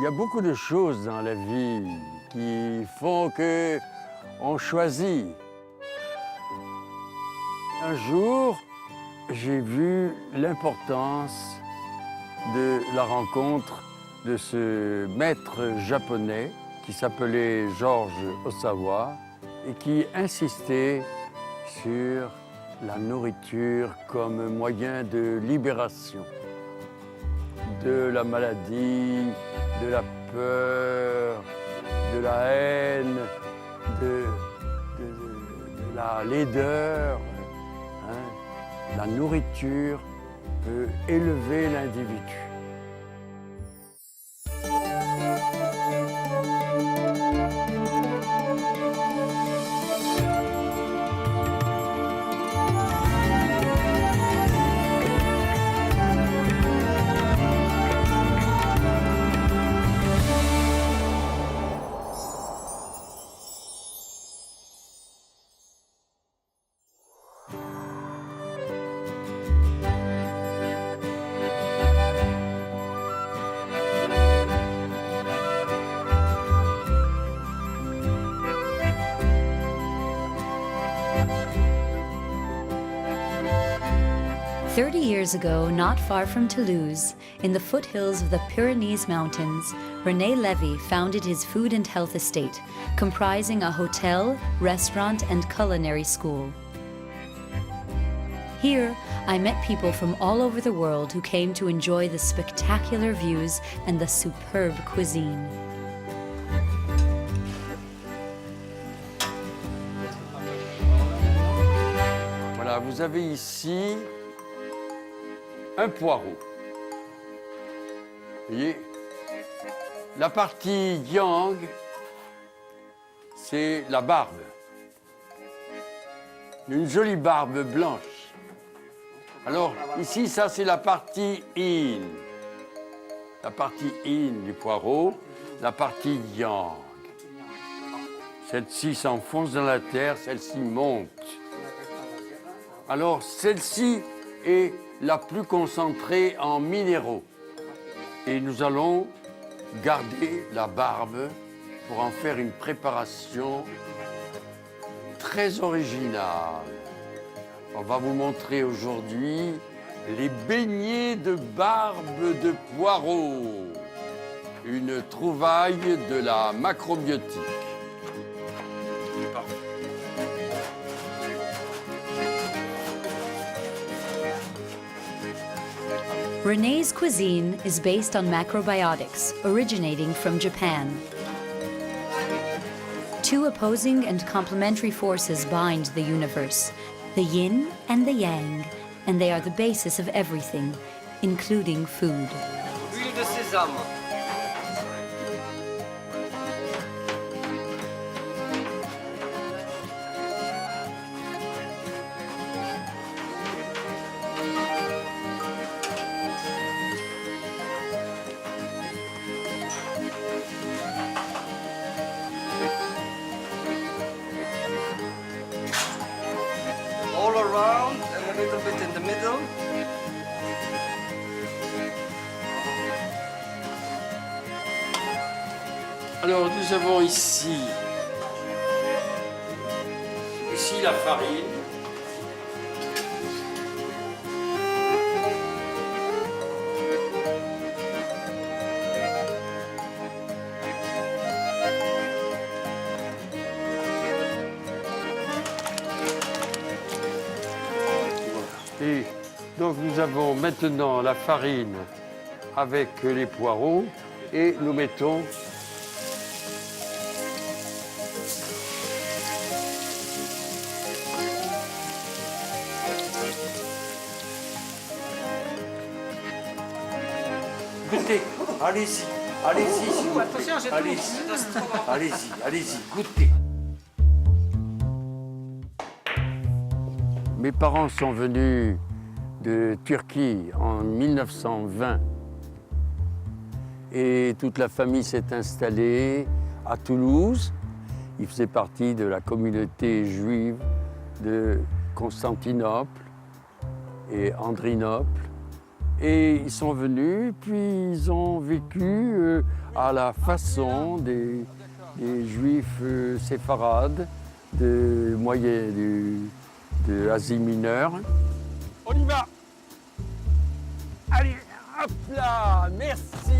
Il y a beaucoup de choses dans la vie qui font qu'on choisit. Un jour, j'ai vu l'importance de la rencontre de ce maître japonais qui s'appelait George Osawa et qui insistait sur la nourriture comme moyen de libération de la maladie, de la peur, de la haine, de la laideur. Hein. La nourriture peut élever l'individu. Years ago, not far from Toulouse, in the foothills of the Pyrenees Mountains, René Lévy founded his food and health estate, comprising a hotel, restaurant, and culinary school. Here, I met people from all over the world who came to enjoy the spectacular views and the superb cuisine. Voilà, vous avez ici un poireau. Vous voyez, la partie yang, c'est la barbe. Une jolie barbe blanche. Alors, ici, ça, c'est la partie yin. La partie yin du poireau, la partie yang. Celle-ci s'enfonce dans la terre, celle-ci monte. Alors, celle-ci est la plus concentrée en minéraux. Et nous allons garder la barbe pour en faire une préparation très originale. On va vous montrer aujourd'hui les beignets de barbe de poireau, une trouvaille de la macrobiotique. René's cuisine is based on macrobiotics, originating from Japan. Two opposing and complementary forces bind the universe, the yin and the yang, and they are the basis of everything, including food. Huile de sésame. All around and a little bit in the middle. Alors, nous avons ici la farine. Et donc nous avons maintenant la farine avec les poireaux et nous mettons goûtez, allez-y, allez-y s'il vous plaît, allez-y, allez-y, allez-y, goûtez. Mes parents sont venus de Turquie en 1920 et toute la famille s'est installée à Toulouse. Ils faisaient partie de la communauté juive de Constantinople et Andrinople Et ils sont venus, puis ils ont vécu à la façon des juifs séfarades de Asie mineure. On y va! Allez, hop là! Merci!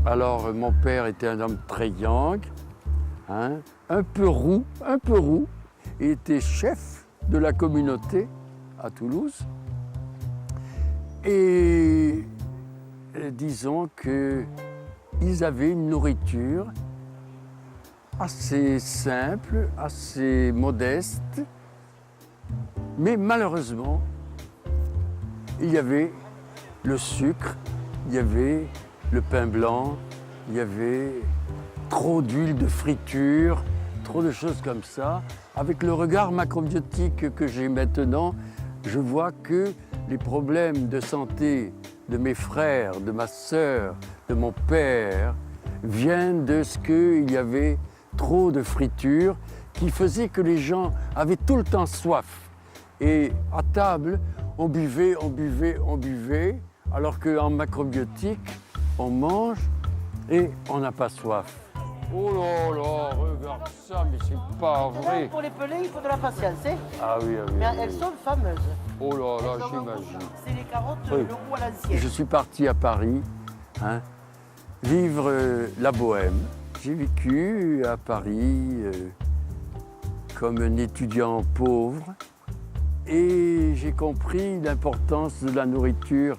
Alors, mon père était un homme très young, hein, un peu roux. Il était chef de la communauté à Toulouse. Et disons qu'ils avaient une nourriture assez simple, assez modeste. Mais malheureusement, il y avait le sucre, il y avait le pain blanc, il y avait trop d'huile de friture, trop de choses comme ça. Avec le regard macrobiotique que j'ai maintenant, je vois que les problèmes de santé de mes frères, de ma sœur, de mon père, viennent de ce qu'il y avait trop de friture qui faisait que les gens avaient tout le temps soif. Et à table, on buvait, alors qu'en macrobiotique, on mange et on n'a pas soif. Oh là là, regarde ça, mais c'est pas vrai. Pour les pelés, il faut de la patience, hein? Ah oui, ah oui. Mais Ah oui. elles sont fameuses. Oh là là, Elles ont un goût, j'imagine. c'est les carottes, Oui. le goût à l'ancienne. Je suis parti à Paris, hein, vivre la bohème. J'ai vécu à Paris comme un étudiant pauvre et j'ai compris l'importance de la nourriture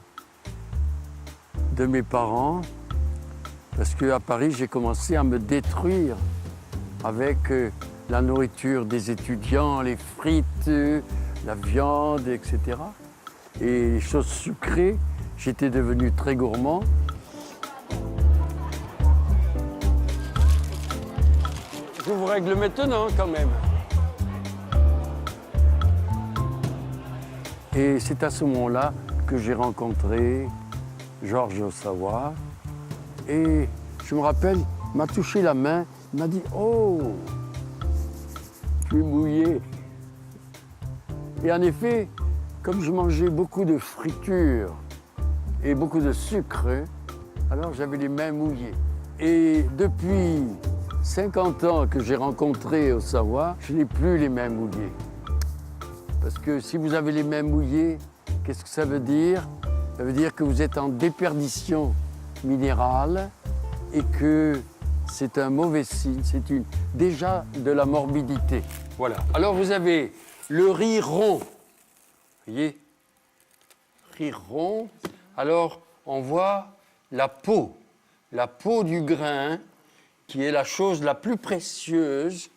de mes parents parce qu'à Paris, j'ai commencé à me détruire avec la nourriture des étudiants, les frites, la viande, etc. Et les choses sucrées, j'étais devenu très gourmand. Je vous règle maintenant quand même. Et c'est à ce moment-là que j'ai rencontré Georges Osawa. Et je me rappelle, il m'a touché la main, il m'a dit « Oh, tu es mouillé ». Et en effet, comme je mangeais beaucoup de friture et beaucoup de sucre, alors j'avais les mains mouillées. Et depuis 50 ans que j'ai rencontré Osawa, je n'ai plus les mains mouillées. Parce que si vous avez les mains mouillées, qu'est-ce que ça veut dire? Ça veut dire que vous êtes en déperdition minérale et que c'est un mauvais signe, c'est déjà de la morbidité. Voilà. Alors vous avez le riz rond, vous voyez? Riz rond. Alors on voit la peau du grain, qui est la chose la plus précieuse,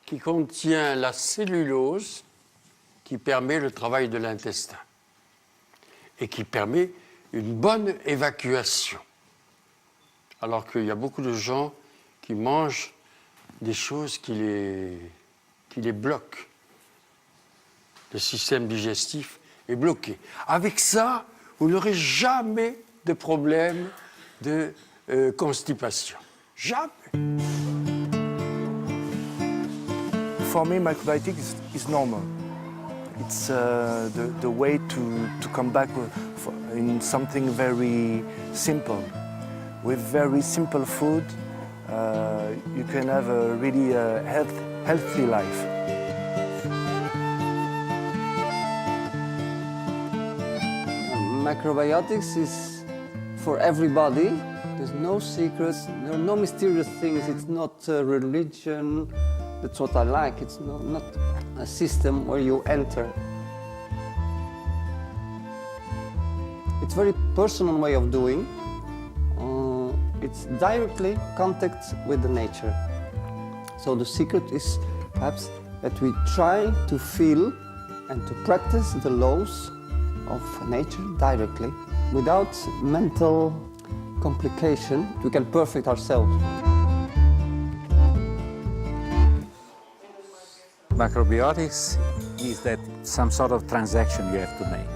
qui contient la cellulose, qui permet le travail de l'intestin et qui permet une bonne évacuation. Alors qu'il y a beaucoup de gens qui mangent des choses qui les bloquent. Le système digestif est bloqué. Avec ça, vous n'aurez jamais de problème de constipation. Jamais. For me, microbiotics is normal. It's the way to come back in something very simple. With very simple food, you can have a really healthy life. Macrobiotics is for everybody. There's no secrets, there are no mysterious things. It's not a religion. That's what I like. It's not a system where you enter. It's very personal way of doing. It's directly contact with the nature. So the secret is perhaps that we try to feel and to practice the laws of nature directly without mental complication. We can perfect ourselves. Macrobiotics is that some sort of transaction you have to make.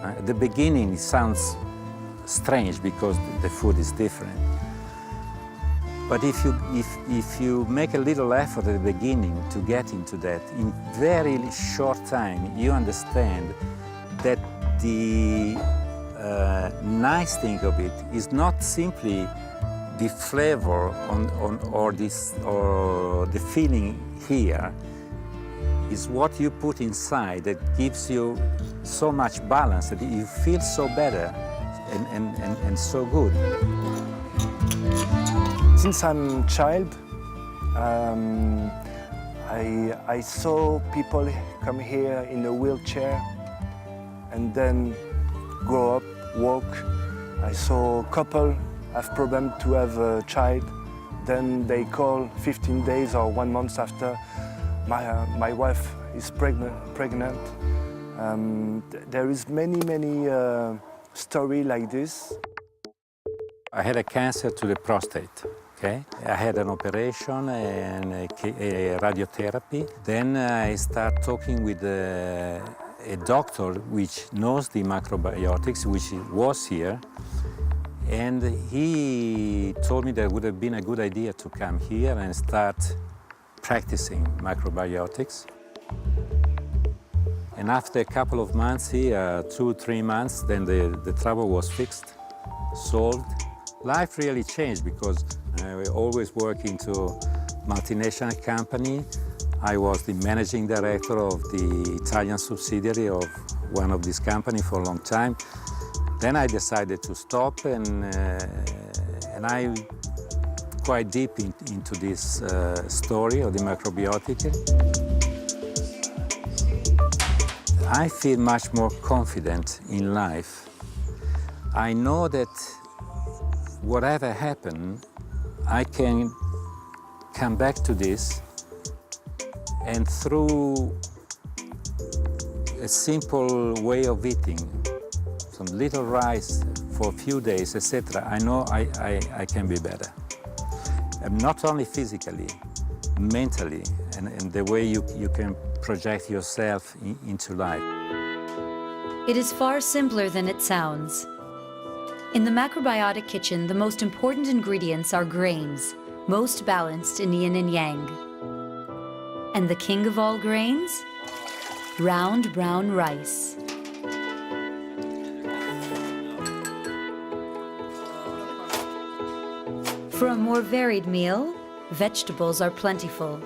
At the beginning, it sounds strange because the food is different. But if you make a little effort at the beginning to get into that, in very short time, you understand that the nice thing of it is not simply the flavor or the feeling here, is what you put inside that gives you so much balance that you feel so better and so good. Since I'm a child, I saw people come here in a wheelchair and then grow up, walk. I saw a couple have problem to have a child, then they call 15 days or 1 month after, my wife is pregnant. There is many stories like this. I had a cancer to the prostate. Okay, I had an operation and a radiotherapy. Then I start talking with a doctor which knows the macrobiotics, which was here. And he told me that it would have been a good idea to come here and start practicing macrobiotics. And after a couple of months here, 2-3 months, then the trouble was fixed, solved. Life really changed because I was always working to multinational company. I was the managing director of the Italian subsidiary of one of these companies for a long time. Then I decided to stop, and I quite deep into this story of the macrobiotic. I feel much more confident in life. I know that whatever happened, I can come back to this, and through a simple way of eating, some little rice for a few days, etc., I know I can be better. And not only physically, mentally, and the way you can project yourself into life. It is far simpler than it sounds. In the macrobiotic kitchen, the most important ingredients are grains, most balanced in yin and yang. And the king of all grains? Round brown rice. For a more varied meal, vegetables are plentiful,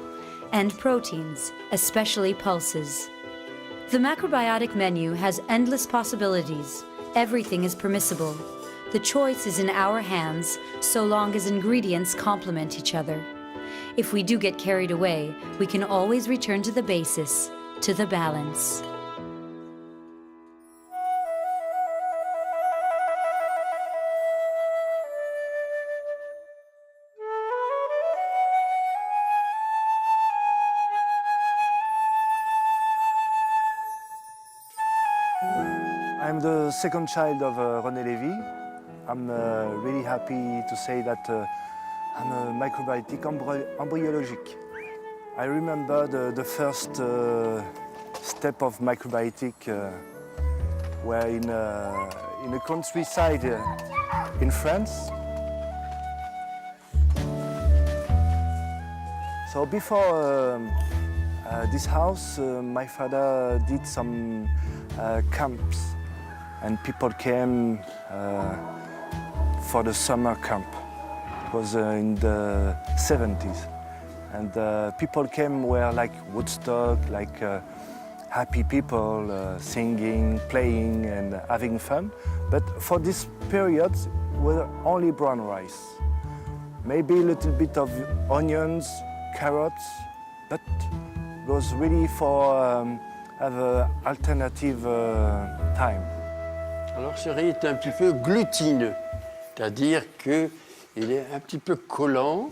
and proteins, especially pulses. The macrobiotic menu has endless possibilities. Everything is permissible. The choice is in our hands, so long as ingredients complement each other. If we do get carried away, we can always return to the basis, to the balance. I'm the second child of René Lévy. I'm really happy to say that I'm a microbiotic embryologic. I remember the first step of microbiotic were in a countryside in France. So before this house, my father did some camps, and people came for the summer camp. It was in the 70s. And people came were like Woodstock, like happy people, singing, playing, and having fun. But for this period, were only brown rice. Maybe a little bit of onions, carrots, but it was really for have an alternative time. Alors ce riz est un petit peu glutineux, c'est-à-dire qu'il est un petit peu collant,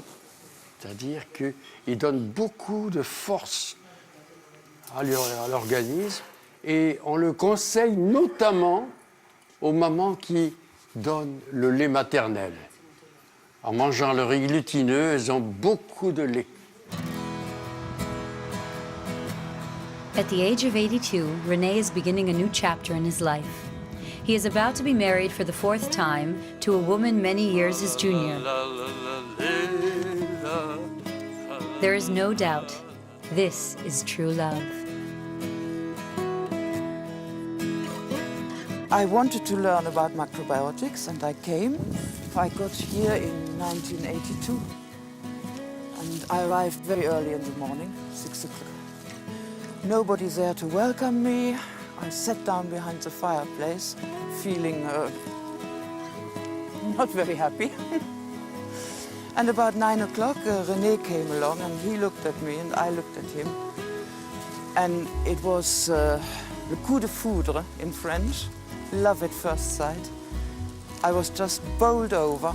c'est-à-dire qu'il donne beaucoup de force à l'organisme, et on le conseille notamment aux mamans qui donnent le lait maternel. En mangeant le riz glutineux, elles ont beaucoup de lait. At the age of 82, René is beginning a new chapter in his life. He is about to be married for the 4th time to a woman many years his junior. There is no doubt, this is true love. I wanted to learn about macrobiotics and I came. I got here in 1982 and I arrived very early in the morning, 6 o'clock. Nobody there to welcome me. I sat down behind the fireplace, feeling not very happy. And about 9 o'clock, René came along and he looked at me and I looked at him. And it was le coup de foudre in French, love at first sight. I was just bowled over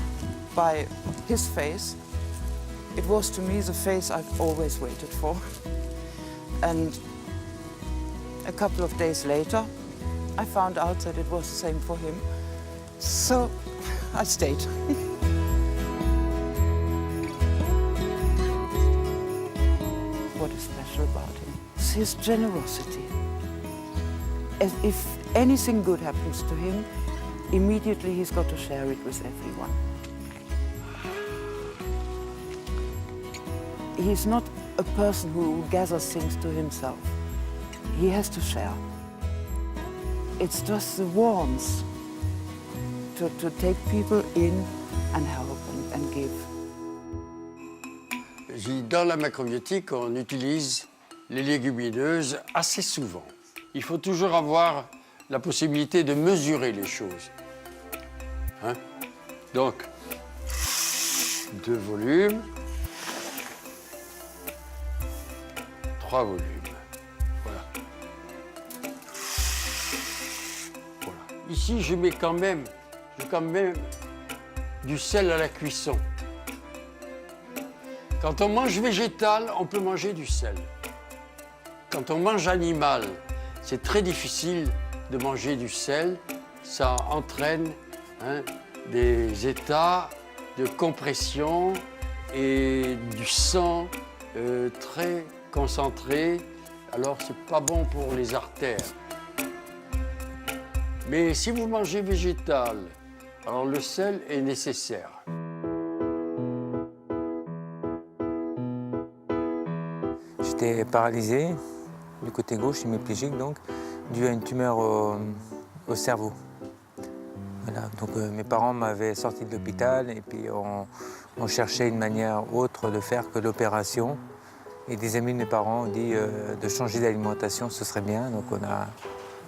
by his face. It was to me the face I've always waited for. And a couple of days later, I found out that it was the same for him. So I stayed. What is special about him? It's his generosity. As if anything good happens to him, immediately he's got to share it with everyone. He's not a person who gathers things to himself. He has to share. It's just the warmth to take people in and help and give. Dans la macrobiotique, on utilise les légumineuses assez souvent. Il faut toujours avoir la possibilité de mesurer les choses. Hein? Donc, 2 volumes, 3 volumes. Voilà. Voilà. Ici, je mets quand même du sel à la cuisson. Quand on mange végétal, on peut manger du sel. Quand on mange animal, c'est très difficile de manger du sel. Ça entraîne des états de compression et du sang très concentré. Alors, c'est pas bon pour les artères. Mais si vous mangez végétal, alors le sel est nécessaire. J'étais paralysé du côté gauche, hémiplégique donc, dû à une tumeur au cerveau. Voilà, donc mes parents m'avaient sorti de l'hôpital et puis on cherchait une manière autre de faire que l'opération. Et des amis de mes parents ont dit de changer d'alimentation, ce serait bien. Donc on a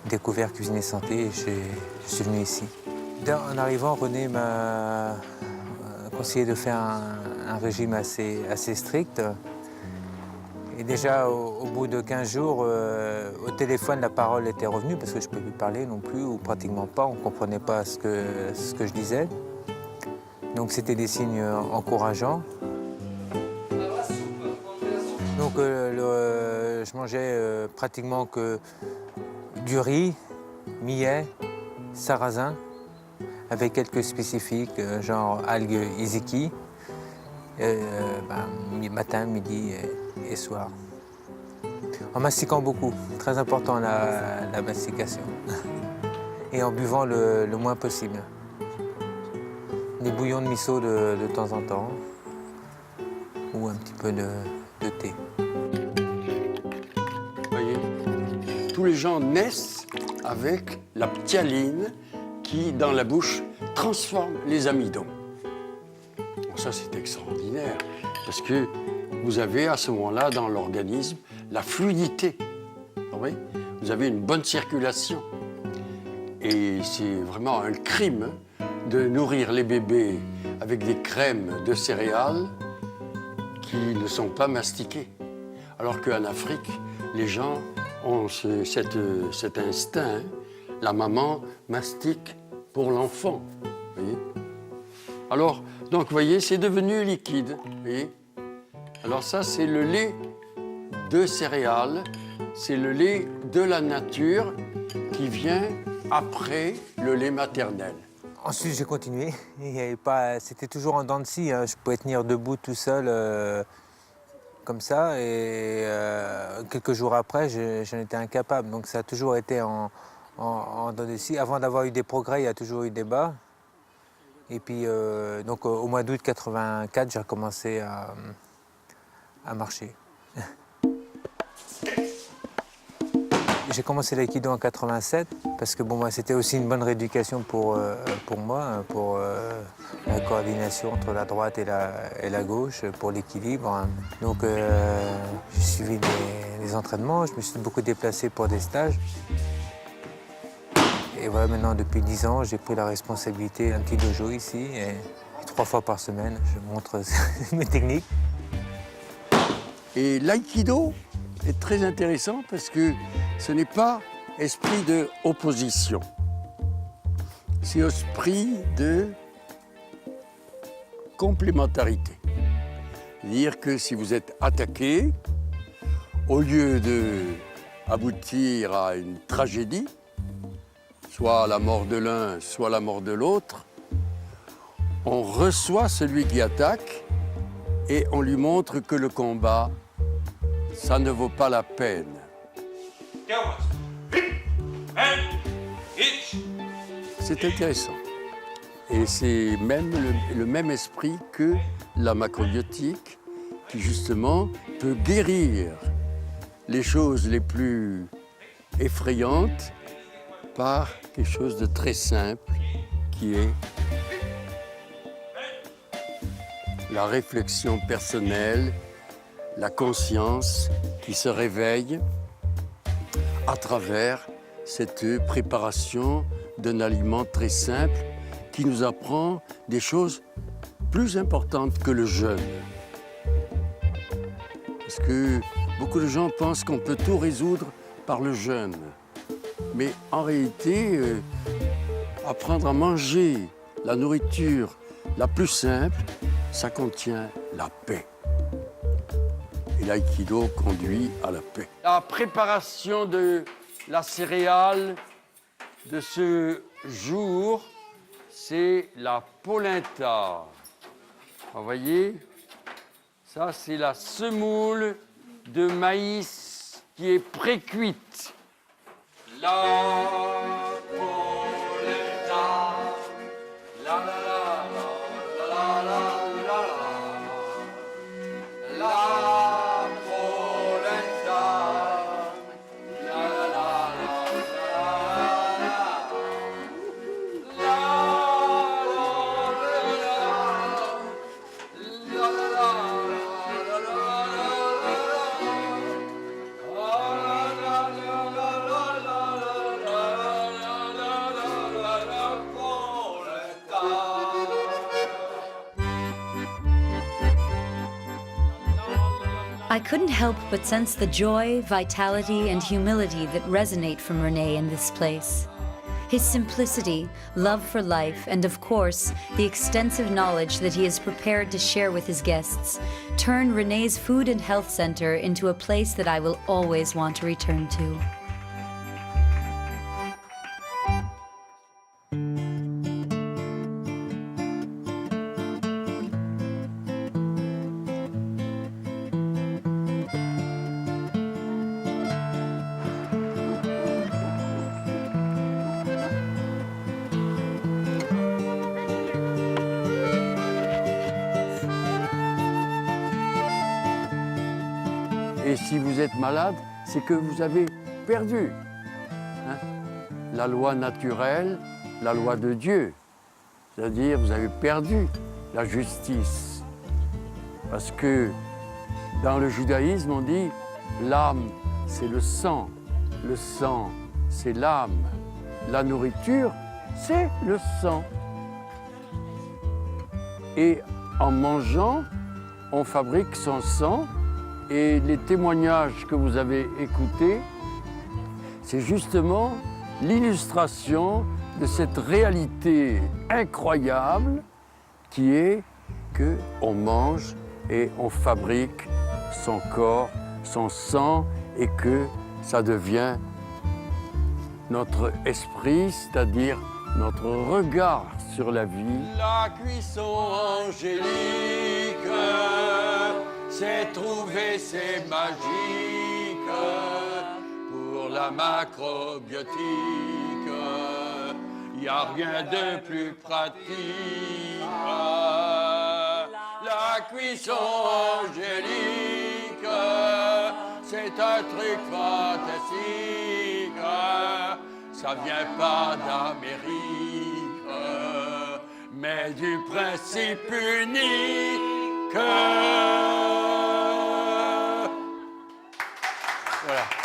découvert Cuisiner Santé et je suis venu ici. En arrivant, René m'a conseillé de faire un régime assez strict. Et déjà, au bout de 15 jours, au téléphone, la parole était revenue parce que je ne pouvais plus parler non plus, ou pratiquement pas. On ne comprenait pas ce que je disais. Donc c'était des signes encourageants. Donc je mangeais pratiquement que du riz, millet, sarrasin, avec quelques spécifiques, genre algues iziki, matin, midi et soir. En mastiquant beaucoup, très important la mastication. Et en buvant le moins possible. Des bouillons de miso de temps en temps, ou un petit peu de thé. Voyez, tous les gens naissent avec la ptyaline qui, dans la bouche, transforme les amidons. Bon, ça, c'est extraordinaire, parce que vous avez à ce moment-là, dans l'organisme, la fluidité. Vous avez une bonne circulation. Et c'est vraiment un crime de nourrir les bébés avec des crèmes de céréales qui ne sont pas mastiquées. Alors qu'en Afrique, les gens ont cet instinct. La maman mastique pour l'enfant. Voyez. Alors, donc, vous voyez, c'est devenu liquide. Voyez. Alors ça, c'est le lait de céréales. C'est le lait de la nature qui vient après le lait maternel. Ensuite, j'ai continué. C'était toujours en dents de scie. Hein. Je pouvais tenir debout tout seul, comme ça. Et quelques jours après, j'en étais incapable. Donc ça a toujours été en dents de scie. Avant d'avoir eu des progrès, il y a toujours eu des bas. Et puis, donc, au mois d'août 84, j'ai recommencé à marcher. J'ai commencé l'aïkido en 87 parce que bon, c'était aussi une bonne rééducation pour moi, pour la coordination entre la droite et la gauche, pour l'équilibre. Donc j'ai suivi des entraînements, je me suis beaucoup déplacé pour des stages. Et voilà, maintenant depuis 10 ans, j'ai pris la responsabilité d'un petit dojo ici et 3 fois par semaine, je montre mes techniques. Et l'aïkido est très intéressant parce que ce n'est pas esprit de opposition, c'est esprit de complémentarité. C'est-à-dire que si vous êtes attaqué, au lieu d'aboutir à une tragédie, soit la mort de l'un, soit la mort de l'autre, on reçoit celui qui attaque et on lui montre que le combat, ça ne vaut pas la peine. C'est intéressant. Et c'est même le même esprit que la macrobiotique qui, justement, peut guérir les choses les plus effrayantes par quelque chose de très simple qui est la réflexion personnelle, la conscience qui se réveille à travers cette préparation d'un aliment très simple qui nous apprend des choses plus importantes que le jeûne. Parce que beaucoup de gens pensent qu'on peut tout résoudre par le jeûne. Mais en réalité, apprendre à manger la nourriture la plus simple, ça contient la paix. Et l'aïkido conduit à la paix. La préparation de la céréale de ce jour, c'est la polenta. Vous voyez, ça c'est la semoule de maïs qui est pré-cuite. La polenta, la la la la la la la la la polenta, la la la I couldn't help but sense the joy, vitality, and humility that resonate from René in this place. His simplicity, love for life, and of course, the extensive knowledge that he is prepared to share with his guests turn René's Food and Health Center into a place that I will always want to return to. Et si vous êtes malade, c'est que vous avez perdu la loi naturelle, la loi de Dieu. C'est-à-dire, vous avez perdu la justice. Parce que dans le judaïsme, on dit l'âme, c'est le sang, c'est l'âme, la nourriture, c'est le sang. Et en mangeant, on fabrique son sang. Et les témoignages que vous avez écoutés, c'est justement l'illustration de cette réalité incroyable qui est qu'on mange et on fabrique son corps, son sang, et que ça devient notre esprit, c'est-à-dire notre regard sur la vie. La cuisson angélique, c'est trouver, c'est magique pour la macrobiotique. Y a rien de plus pratique. La cuisson angélique, c'est un truc fantastique. Ça vient pas d'Amérique, mais du principe unique. Voilà.